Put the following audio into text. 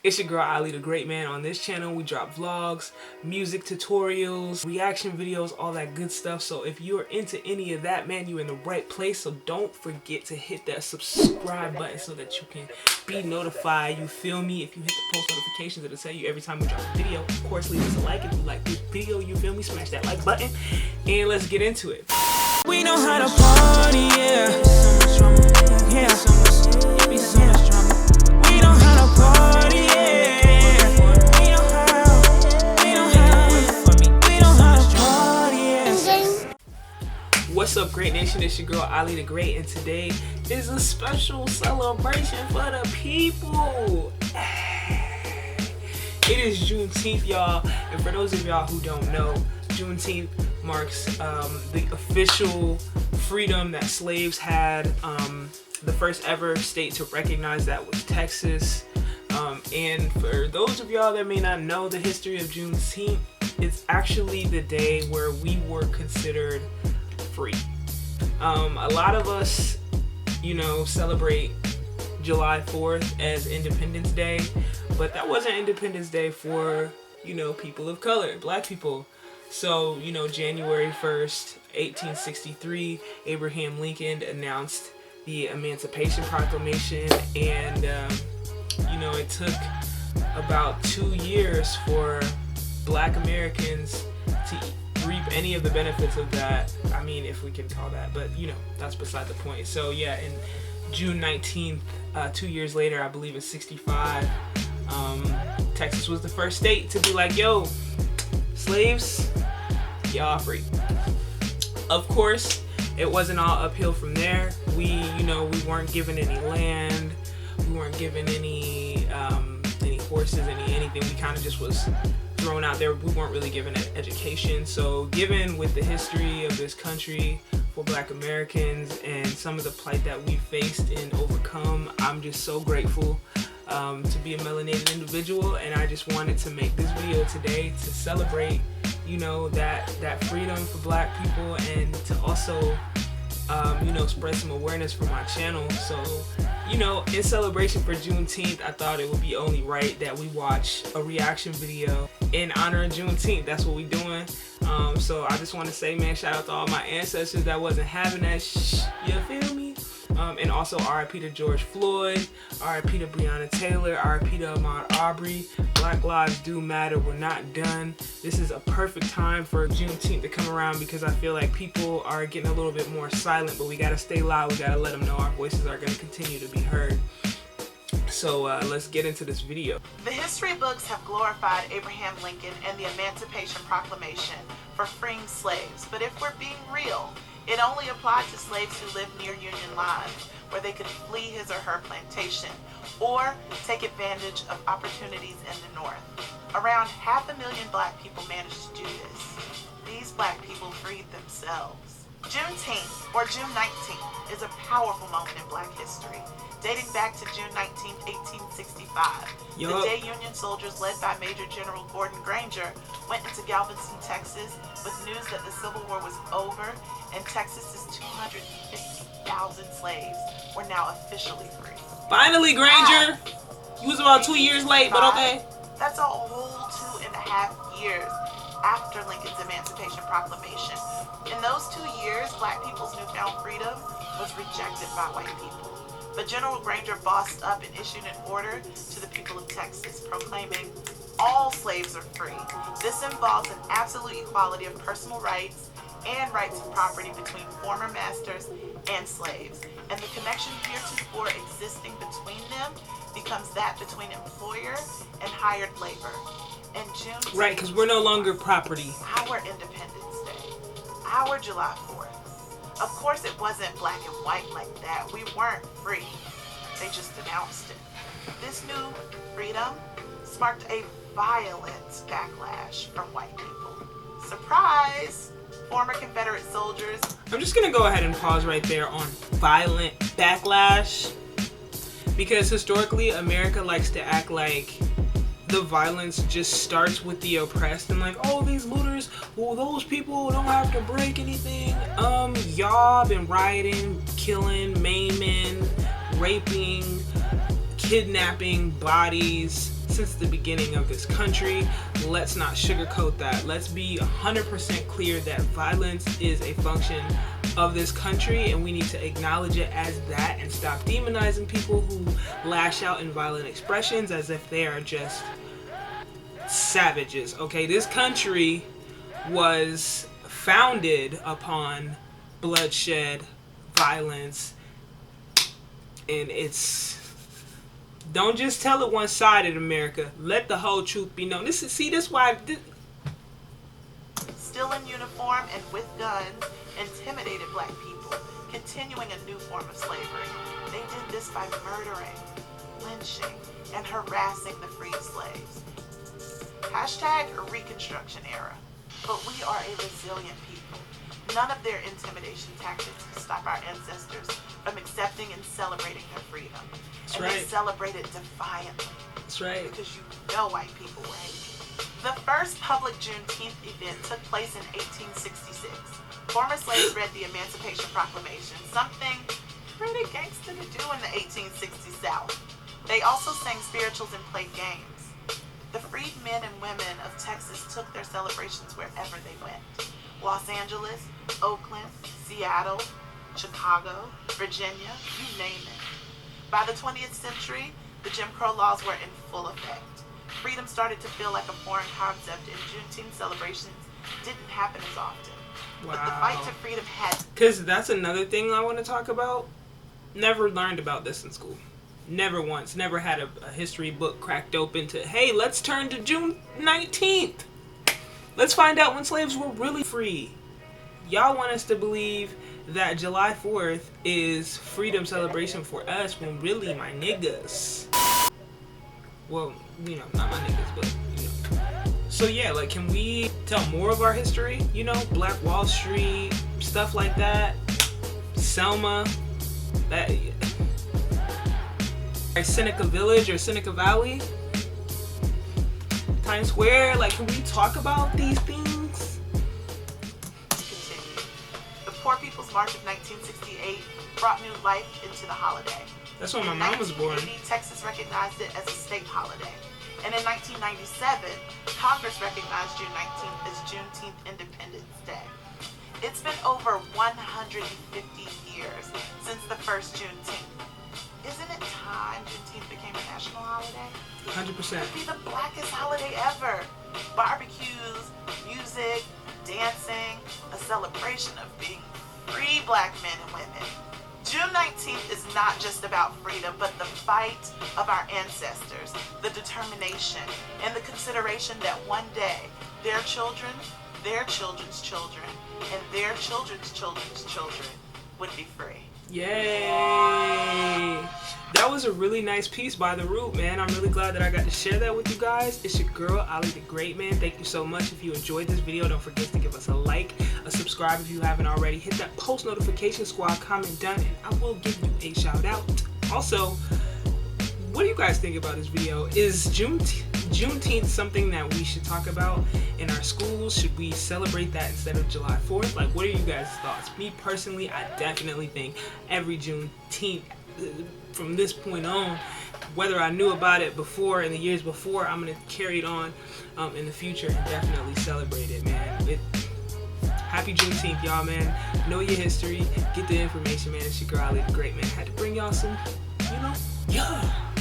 It's your girl Ahlee, the great man. On this channel we drop vlogs, music tutorials, reaction videos, all that good stuff. So if you're into any of that, man, you're in the right place. So don't forget to hit that subscribe button so that you can be notified. You feel me? If you hit the post notifications, it'll tell you every time we drop a video. Of course, leave us a like if you like this video. You feel me? Smash that like button and let's get into it. We know how to party, yeah. So much drama, yeah. So much, it be so much drama. We know how to party, yeah. We know how to party, yeah. What's up, Great Nation? It's your girl Ahlee the Great, and today is a special celebration for the people. It is Juneteenth, y'all, and for those of y'all who don't know, Juneteenth marks the official freedom that slaves had. The first ever state to recognize that was Texas. And for those of y'all that may not know the history of Juneteenth, it's actually the day where we were considered free. A lot of us, you know, celebrate July 4th as Independence Day, but that wasn't Independence Day for, you know, people of color, black people. So, you know, January 1st, 1863, Abraham Lincoln announced the Emancipation Proclamation, and, you know, it took about 2 years for black Americans to reap any of the benefits of that. I mean, if we can call that, but, you know, that's beside the point. So, yeah, in June 19th, 2 years later, I believe in 65, Texas was the first state to be like, yo, slaves, y'all free. Of course, it wasn't all uphill from there. We weren't given any land, we weren't given any horses, anything. We kind of just was thrown out there. We weren't really given an education. So given with the history of this country for black Americans and some of the plight that we faced and overcome, I'm just so grateful to be a melanated individual, and I just wanted to make this video today to celebrate, you know, that freedom for black people, and to also you know, spread some awareness for my channel. So, you know, in celebration for Juneteenth, I thought it would be only right that we watch a reaction video in honor of Juneteenth. That's what we doing. So I just want to say, man, shout out to all my ancestors that wasn't having that you feel me? And also RIP to George Floyd, RIP to Breonna Taylor, RIP to Ahmaud Arbery. Black lives do matter, we're not done. This is a perfect time for Juneteenth to come around, because I feel like people are getting a little bit more silent, but we gotta stay loud, we gotta let them know our voices are gonna continue to be heard. So let's get into this video. The history books have glorified Abraham Lincoln and the Emancipation Proclamation for freeing slaves, but if we're being real, it only applied to slaves who lived near Union lines, where they could flee his or her plantation or take advantage of opportunities in the North. Around 500,000 black people managed to do this. These black people freed themselves. Juneteenth, or June 19th, is a powerful moment in black history, dating back to June 19, 1865. The day Union soldiers led by Major General Gordon Granger went into Galveston, Texas, with news that the Civil War was over and Texas's 250,000 slaves were now officially free. Finally, Granger! You was about 2 years late, but okay. That's a whole 2.5 years after Lincoln's Emancipation Proclamation. In those 2 years, black people's newfound freedom was rejected by white people. But General Granger bossed up and issued an order to the people of Texas proclaiming all slaves are free. This involves an absolute equality of personal rights and rights of property between former masters and slaves. And the connection heretofore existing between them becomes that between employer and hired labor. And June, right, because we're no longer property. Our Independence Day, our July 4th. Of course, it wasn't black and white like that. We weren't free. They just announced it. This new freedom sparked a violent backlash from white people. Surprise! Former Confederate soldiers. I'm just gonna go ahead and pause right there on violent backlash, because historically America likes to act like the violence just starts with the oppressed, and like, oh, these looters, well, those people don't have to break anything. Y'all been rioting, killing, maiming, raping, kidnapping bodies since the beginning of this country. Let's not sugarcoat that. Let's be 100% clear that violence is a function of this country, and we need to acknowledge it as that and stop demonizing people who lash out in violent expressions as if they are just savages. Okay, this country was founded upon bloodshed, violence, and it's, don't just tell it one-sided, America. Let the whole truth be known. This is why still in uniform and with guns, intimidated black people, continuing a new form of slavery. They did this by murdering, lynching, and harassing the freed slaves. Hashtag Reconstruction era. But we are a resilient people. None of their intimidation tactics can stop our ancestors from accepting and celebrating their freedom. That's and right. they celebrate it defiantly. That's right. Because you know white people were hating. The first public Juneteenth event took place in 1866. Former slaves read the Emancipation Proclamation, something pretty gangster to do in the 1860s South. They also sang spirituals and played games. The freed men and women of Texas took their celebrations wherever they went. Los Angeles, Oakland, Seattle, Chicago, Virginia, you name it. By the 20th century, the Jim Crow laws were in full effect. Freedom started to feel like a foreign concept, and Juneteenth celebrations didn't happen as often. Wow. But the fight to freedom had... Because that's another thing I want to talk about. Never learned about this in school. Never once. Never had a history book cracked open to, hey, let's turn to June 19th. Let's find out when slaves were really free. Y'all want us to believe that July 4th is freedom celebration for us when really, my niggas. Well, you know, not my niggas, but, you know. So yeah, like, can we tell more of our history? You know, Black Wall Street, stuff like that. Selma, that... Seneca Village or Seneca Valley, Times Square. Like, can we talk about these things? Continue. The Poor People's March of 1968 brought new life into the holiday. That's when my mom was born. In 1980, Texas recognized it as a state holiday. And in 1997, Congress recognized June 19th as Juneteenth Independence Day. It's been over 150 years since the first Juneteenth. Isn't it time Juneteenth became a national holiday? 100%. It would be the blackest holiday ever. Barbecues, music, dancing, a celebration of being free black men and women. June 19th is not just about freedom, but the fight of our ancestors, the determination, and the consideration that one day their children, their children's children, and their children's children's children would be free. Yay! That was a really nice piece by The Root, man. I'm really glad that I got to share that with you guys. It's your girl, Ahlee the Great, man. Thank you so much. If you enjoyed this video, don't forget to give us a like, a subscribe if you haven't already. Hit that post notification squad, comment done, and I will give you a shout out. Also, what do you guys think about this video? Is Juneteenth something that we should talk about in our schools? Should we celebrate that instead of July 4th? Like, what are you guys' thoughts? Me personally, I definitely think every Juneteenth from this point on, whether I knew about it before in the years before, I'm going to carry it on in the future and definitely celebrate it, man. Happy Juneteenth, y'all, man. Know your history. Get the information, man. It's your girl, Ahlee the Great, man. Had to bring y'all some, you know, yeah.